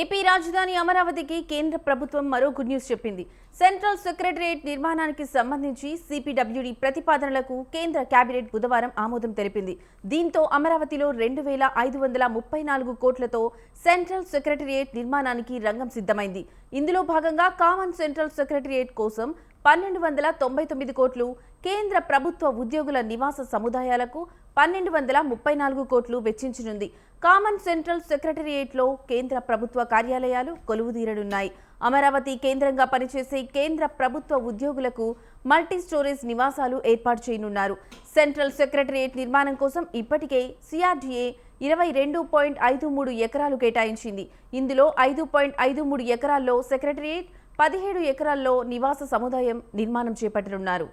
AP రాజధాని అమరావతికి కేంద్ర ప్రభుత్వం మరో గుడ్ న్యూస్ చెప్పింది. సెంట్రల్ సెక్రటరియట్ నిర్మాణానికి సంబంధించి సిపిడబ్ల్యూడి ప్రతిపాదనలకు కేంద్ర కేబినెట్ బుధవారం ఆమోదం తెలిపింది. దీంతో అమరావతిలో 2,534 కోట్లతో సెంట్రల్ సెక్రటరియట్ నిర్మాణానికి రంగం సిద్ధమైంది. ఇందులో భాగంగా కామన్ సెంట్రల్ సెక్రటరియట్ కోసం 1,299 కోట్లు, కేంద్ర ప్రభుత్వ ఉద్యోగుల నివాస సముదాయాలకు 1,234 కోట్లు వెచ్చించనుంది. కామన్ సెంట్రల్ సెక్రటరియట్లో కేంద్ర ప్రభుత్వ కార్యాలయాలు కొలువుదీరనున్నాయి. అమరావతి కేంద్రంగా పనిచేసే కేంద్ర ప్రభుత్వ ఉద్యోగులకు మల్టీ స్టోరేజ్ నివాసాలు ఏర్పాటు చేయనున్నారు. సెంట్రల్ సెక్రటరియట్ నిర్మాణం కోసం ఇప్పటికే సిఆర్డీఏ 22.53 ఎకరాలు కేటాయించింది. ఇందులో 5.53 ఎకరాల్లో సెక్రటరియట్, 17 ఎకరాల్లో నివాస సముదాయం నిర్మాణం చేపట్టనున్నారు.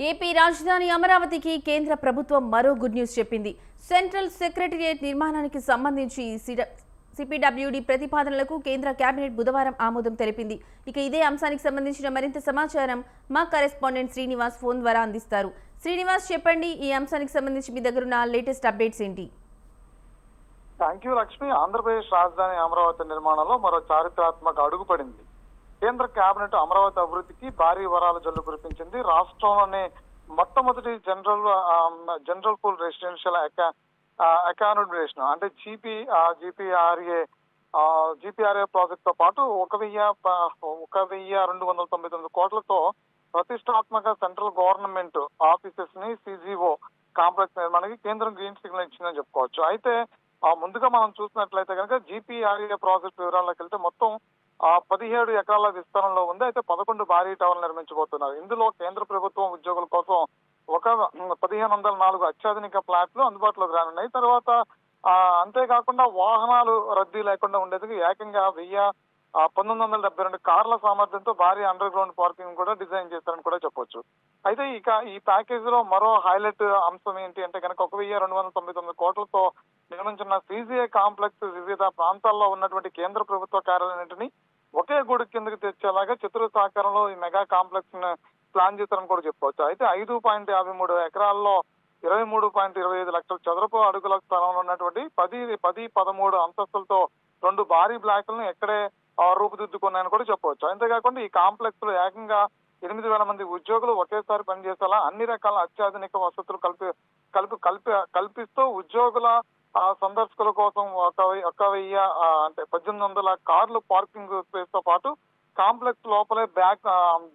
ఏపీ రాజధాని అమరావతికి కేంద్ర ప్రభుత్వం మరో గుడ్ న్యూస్ చెప్పింది. సెంట్రల్ సెక్రటరియట్ నిర్మాణానికి సంబంధించి సిపిడబ్ల్యూడి ప్రతిపాదనలకు కేంద్ర కేబినెట్ బుధవారం ఆమోదం తెలిపింది. ఇక ఇదే అంశానికి సంబంధించిన మరింత సమాచారం మా కరెస్పాండెంట్ శ్రీనివాస్ ఫోన్ ద్వారా అందిస్తారు. శ్రీనివాస్, చెప్పండి, ఈ అంశానికి సంబంధించి మీ దగ్గర ఉన్న లేటెస్ట్ అప్డేట్స్ ఏంటి? Thank you Lakshmi. ఆంధ్రప్రదేశ్ రాజధాని అమరావతి నిర్మాణంలో మరో చారిత్రాత్మక అడుగు పడింది. కేంద్ర కేబినెట్ అమరావతి అభివృద్ధికి భారీ వరాలు జల్లు కురిపించింది. రాష్ట్రంలోనే మొట్టమొదటి జనరల్ పూల్ రెసిడెన్షియల్ అకామిడేషన్ అంటే జీపీఆర్ఏ ప్రాజెక్ట్ తో పాటు 1,299 కోట్లతో ప్రతిష్టాత్మక సెంట్రల్ గవర్నమెంట్ ఆఫీసెస్ ని సిజిఓ కాంప్లెక్స్ నిర్మాణానికి కేంద్రం గ్రీన్ సిగ్నల్ ఇచ్చిందని చెప్పుకోవచ్చు. అయితే ముందుగా మనం చూసినట్లయితే కనుక జీపీఆర్ఏ ప్రాజెక్ట్ వివరాల్లోకి వెళ్తే మొత్తం 17 ఎకరాల విస్తరణలో ఉంది. అయితే 11 భారీ టవర్లు నిర్మించబోతున్నారు. ఇందులో కేంద్ర ప్రభుత్వం ఉద్యోగుల కోసం 1,504 అత్యాధునిక ఫ్లాట్లు అందుబాటులోకి రానున్నాయి. తర్వాత అంతేకాకుండా వాహనాలు రద్దీ లేకుండా ఉండేందుకు ఏకంగా 1,1972 కార్ల సామర్థ్యంతో భారీ అండర్ గ్రౌండ్ పార్కింగ్ కూడా డిజైన్ చేస్తారని కూడా చెప్పొచ్చు. అయితే ఇక ఈ ప్యాకేజ్ లో మరో హైలైట్ అంశం ఏంటి అంటే కనుక 1,299 కోట్లతో నిర్మించిన సిజిఏ కాంప్లెక్స్ వివిధ ప్రాంతాల్లో ఉన్నటువంటి కేంద్ర ప్రభుత్వ కార్యాలన్నింటినీ ఒకే గూడు కిందకి తెచ్చేలాగా చతురస్రాకారంలో ఈ మెగా కాంప్లెక్స్ ప్లాన్ చేస్తారని కూడా చెప్పుకోవచ్చు. అయితే 5.53 ఎకరాల్లో 23.25 లక్షల చదరపు అడుగుల స్థలంలో ఉన్నటువంటి 13 అంతస్తులతో 2 భారీ బ్లాకులను ఎక్కడే రూపుదిద్దుకున్నాయని కూడా చెప్పవచ్చు. అంతేకాకుండా ఈ కాంప్లెక్స్ లో ఏకంగా 8,000 మంది ఉద్యోగులు ఒకేసారి పనిచేసేలా అన్ని రకాల అత్యాధునిక వసతులు కల్పిస్తూ ఉద్యోగుల సందర్శకుల కోసం 1,1800 కార్లు పార్కింగ్ స్పేస్ తో పాటు కాంప్లెక్స్ లోపలే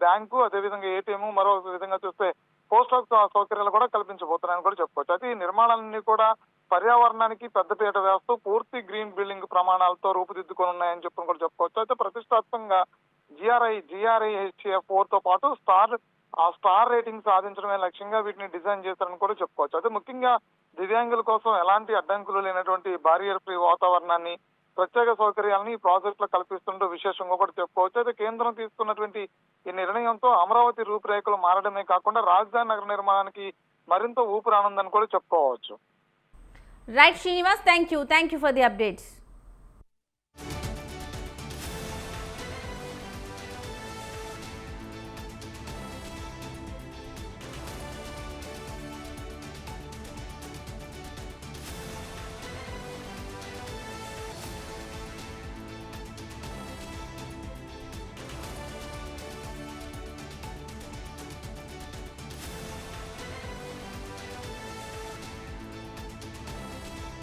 బ్యాంకు, అదేవిధంగా ఏటీఎం, మరో విధంగా చూస్తే పోస్ట్ ఆఫీస్ సౌకర్యాలు కూడా కల్పించబోతున్నాయని కూడా చెప్పుకోవచ్చు. అయితే ఈ నిర్మాణాలన్నీ కూడా పర్యావరణానికి పెద్దపీట వేస్తూ పూర్తి గ్రీన్ బిల్డింగ్ ప్రమాణాలతో రూపుదిద్దుకొని ఉన్నాయని చెప్పని కూడా చెప్పుకోవచ్చు. అయితే ప్రతిష్టాత్మకంగా GRIHA 4 తో పాటు స్టార్ రేటింగ్ సాధించడమే లక్ష్యంగా వీటిని డిజైన్ చేశారని కూడా చెప్పుకోవచ్చు. అయితే ముఖ్యంగా దివ్యాంగుల కోసం ఎలాంటి అడ్డంకులు లేనటువంటి బారియర్ ఫ్రీ వాతావరణాన్ని, ప్రత్యేక సౌకర్యాలని ఈ ప్రాజెక్ట్ లో కల్పిస్తుంటూ విశేషంగా కూడా చెప్పుకోవచ్చు. అయితే కేంద్రం తీసుకున్నటువంటి ఈ నిర్ణయంతో అమరావతి రూపురేఖలు మారడమే కాకుండా రాజధాని నగర నిర్మాణానికి మరింత ఊపు రానుందని కూడా చెప్పుకోవచ్చు. Right Srinivas, thank you for the updates.